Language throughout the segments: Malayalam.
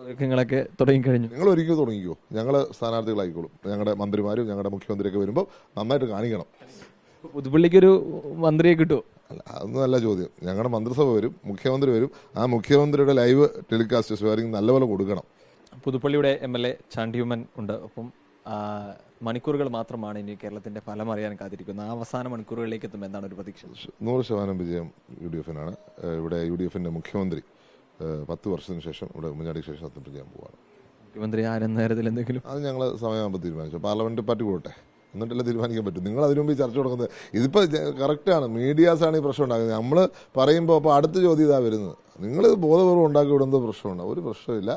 ഒരുക്കങ്ങളൊക്കെ തുടങ്ങിക്കഴിഞ്ഞു. നിങ്ങൾ ഒരിക്കലും തുടങ്ങിക്കോ, ഞങ്ങൾ സ്ഥാനാർത്ഥികളായിക്കോളും. ഞങ്ങളുടെ മന്ത്രിമാരും ഞങ്ങളുടെ മുഖ്യമന്ത്രിയൊക്കെ വരുമ്പോൾ നന്നായിട്ട് കാണിക്കണം. പുതുപ്പള്ളിക്കൊരു മന്ത്രിയെ കിട്ടുമോ? അല്ല, അതൊന്നും അല്ല ചോദ്യം. ഞങ്ങളുടെ മന്ത്രിസഭ വരും, മുഖ്യമന്ത്രി വരും. ആ മുഖ്യമന്ത്രിയുടെ ലൈവ് ടെലികാസ്റ്റ് ഷെയറിംഗ് നല്ലപോലെ കൊടുക്കണം. പുതുപ്പള്ളിയുടെ MLA ചാണ്ടി ഉമ്മൻ ഉണ്ട്. ഒപ്പം മണിക്കൂറുകൾ മാത്രമാണ് ഇനി കേരളത്തിന്റെ ഫലം അറിയാൻ കാത്തിരിക്കുന്നത്. ആ അവസാന മണിക്കൂറുകളിലേക്ക് എത്തുമ്പോൾ എന്താണ് ഒരു പ്രതീക്ഷ? 100% വിജയം UDF-നാണ്. ഇവിടെ UDF-ന്റെ മുഖ്യമന്ത്രി 10 വർഷത്തിന് ശേഷം ഇവിടെ ഉമ്മൻചാണ്ടിക്ക് ശേഷം സത്യപ്രതിജ്ഞ ചെയ്യാൻ പോവാണ്. മുഖ്യമന്ത്രി നേരത്തിൽ എന്തെങ്കിലും അത് ഞങ്ങൾ സമയമാകുമ്പോൾ തീരുമാനിച്ചു. പാർലമെന്റ് പാർട്ടി കൂടട്ടെ, എന്നിട്ടല്ലേ തീരുമാനിക്കാൻ പറ്റും. നിങ്ങൾ അതിനു മുമ്പ് ചർച്ച തുടങ്ങുന്നത് ഇതിപ്പോൾ കറക്റ്റാണ്. മീഡിയാസാണ് ഈ പ്രശ്നം ഉണ്ടാക്കുന്നത്. നമ്മൾ പറയുമ്പോൾ അപ്പോൾ അടുത്ത ചോദ്യം ഇതാ വരുന്നത്. നിങ്ങൾ ബോധപൂർവ്വം ഉണ്ടാക്കി വിടുന്നത് പ്രശ്നമുണ്ട്. ഒരു പ്രശ്നമില്ല.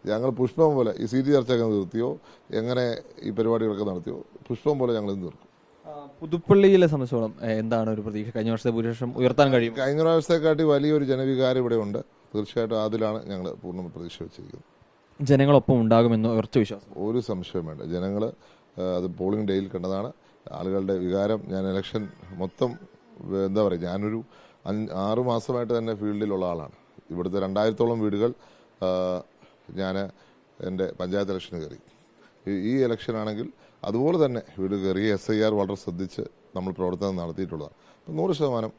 ഞങ്ങൾ പുഷ്പം പോലെ ഈ സീറ്റ് ചർച്ചയൊക്കെ നിർത്തിയോ, എങ്ങനെ ഈ പരിപാടികളൊക്കെ നടത്തിയോ, പുഷ്പം പോലെ ഞങ്ങൾ ഇത് നിർത്തും. പുതുപ്പള്ളിയിലെ സംബന്ധിച്ചോളം എന്താണ് ഒരു പ്രതീക്ഷ? കഴിഞ്ഞ വർഷത്തെ ഭൂരിപക്ഷം ഉയർത്താൻ കഴിയും? കഴിഞ്ഞ പ്രാവശ്യത്തെക്കാട്ടി വലിയൊരു ജനവികാരം ഇവിടെ ഉണ്ട്. തീർച്ചയായിട്ടും അതിലാണ് ഞങ്ങൾ പൂർണ്ണ പ്രതീക്ഷ വെച്ചിരിക്കുന്നത്. ജനങ്ങളൊപ്പം ഉണ്ടാകുമെന്ന് ഉറച്ച വിശ്വാസം? ഒരു സംശയം വേണ്ട. ജനങ്ങൾ അത് പോളിംഗ് ഡേയിൽ കണ്ടതാണ്. ആളുകളുടെ വികാരം. ഞാൻ ഇലക്ഷൻ മൊത്തം എന്താ പറയുക, ഞാനൊരു 6 മാസമായിട്ട് തന്നെ ഫീൽഡിലുള്ള ആളാണ്. ഇവിടുത്തെ 2000-ഓളം വീടുകൾ ഞാൻ എൻ്റെ പഞ്ചായത്ത് ഇലക്ഷന് കയറി. ഈ ഇലക്ഷനാണെങ്കിൽ അതുപോലെ തന്നെ വീട് കയറി. SIR വളരെ ശ്രദ്ധിച്ച് നമ്മൾ പ്രവർത്തനം നടത്തിയിട്ടുള്ളതാണ്. അപ്പം 100%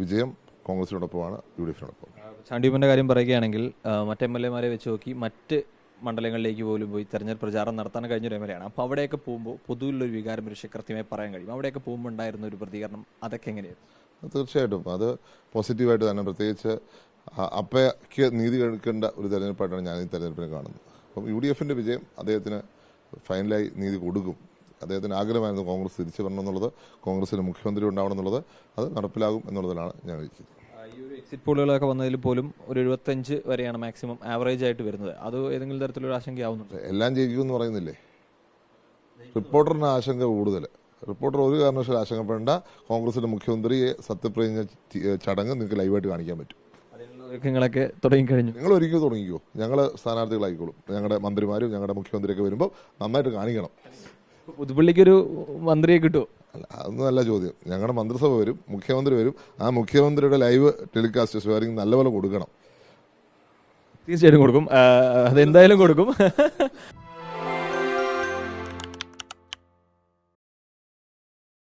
വിജയം കോൺഗ്രസിനോടൊപ്പമാണ്, UDF-നോടൊപ്പം. ചാണ്ടിയുമ്മന്റെ കാര്യം പറയുകയാണെങ്കിൽ മറ്റ് MLA-മാരെ വെച്ച് നോക്കി മറ്റ് മണ്ഡലങ്ങളിലേക്ക് പോലും പോയി തെരഞ്ഞെടുപ്പ് പ്രചാരണം നടത്താൻ കഴിഞ്ഞൊരു MLA-ആണ്. അപ്പോൾ അവിടെയൊക്കെ പോകുമ്പോൾ പൊതുവിലുള്ളൊരു വികാരം ഒരു കൃത്യമായി പറയാൻ കഴിയും. അവിടെയൊക്കെ പോകുമ്പോൾ ഉണ്ടായിരുന്ന ഒരു പ്രതികരണം അതൊക്കെ എങ്ങനെയായിരുന്നു? തീർച്ചയായിട്ടും അത് പോസിറ്റീവായിട്ട് തന്നെ. പ്രത്യേകിച്ച് അപ്പയ്ക്ക് നീതി കഴിക്കേണ്ട ഒരു തെരഞ്ഞെടുപ്പായിട്ടാണ് ഞാൻ ഈ തെരഞ്ഞെടുപ്പിനെ കാണുന്നത്. അപ്പം UDF-ന്റെ വിജയം അദ്ദേഹത്തിന് ഫൈനലായി നീതി കൊടുക്കും. അദ്ദേഹത്തിന് ആഗ്രഹമായിരുന്നു കോൺഗ്രസ് തിരിച്ചു വരണം എന്നുള്ളത്, കോൺഗ്രസിന് മുഖ്യമന്ത്രി ഉണ്ടാവണം എന്നുള്ളത്. അത് നടപ്പിലാകും എന്നുള്ളതിലാണ് ഞാൻ വിശ്വസിക്കുന്നത്. ഈ ഒരു എക്സിറ്റ് പോളുകളൊക്കെ വന്നതിൽ പോലും ഒരു 75 വരെയാണ് മാക്സിമം ആവറേജ് ആയിട്ട് വരുന്നത്. അത് ഏതെങ്കിലും തരത്തിലൊരു ആശങ്കയാവുന്നുണ്ട്? എല്ലാം ജയിക്കുമെന്ന് പറയുന്നില്ലേ. റിപ്പോർട്ടറിന് ആശങ്ക കൂടുതൽ. റിപ്പോർട്ടർ ഒരു കാരണവശാലും ആശങ്കപ്പെടേണ്ട. കോൺഗ്രസിന്റെ മുഖ്യമന്ത്രിയെ സത്യപ്രതിജ്ഞ ചടങ്ങ് നിങ്ങൾക്ക് ലൈവായിട്ട് കാണിക്കാൻ പറ്റും. ഒരുക്കങ്ങളൊക്കെ തുടങ്ങിക്കഴിഞ്ഞു. നിങ്ങൾ ഒരിക്കലും തുടങ്ങിക്കോ, ഞങ്ങൾ സ്ഥാനാർത്ഥികളായിക്കോളും. ഞങ്ങളുടെ മന്ത്രിമാരും ഞങ്ങളുടെ മുഖ്യമന്ത്രിയൊക്കെ വരുമ്പോൾ നന്നായിട്ട് കാണിക്കണം. പുതുപ്പള്ളിക്കൊരു മന്ത്രിയെ കിട്ടുമോ? അല്ല, അതൊന്നും അല്ല ചോദ്യം. ഞങ്ങളുടെ മന്ത്രിസഭ വരും, മുഖ്യമന്ത്രി വരും. ആ മുഖ്യമന്ത്രിയുടെ ലൈവ് ടെലികാസ്റ്റ് ഷെയറിംഗ് നല്ലപോലെ കൊടുക്കണം. തീർച്ചയായിട്ടും കൊടുക്കും. അതെന്തായാലും കൊടുക്കും.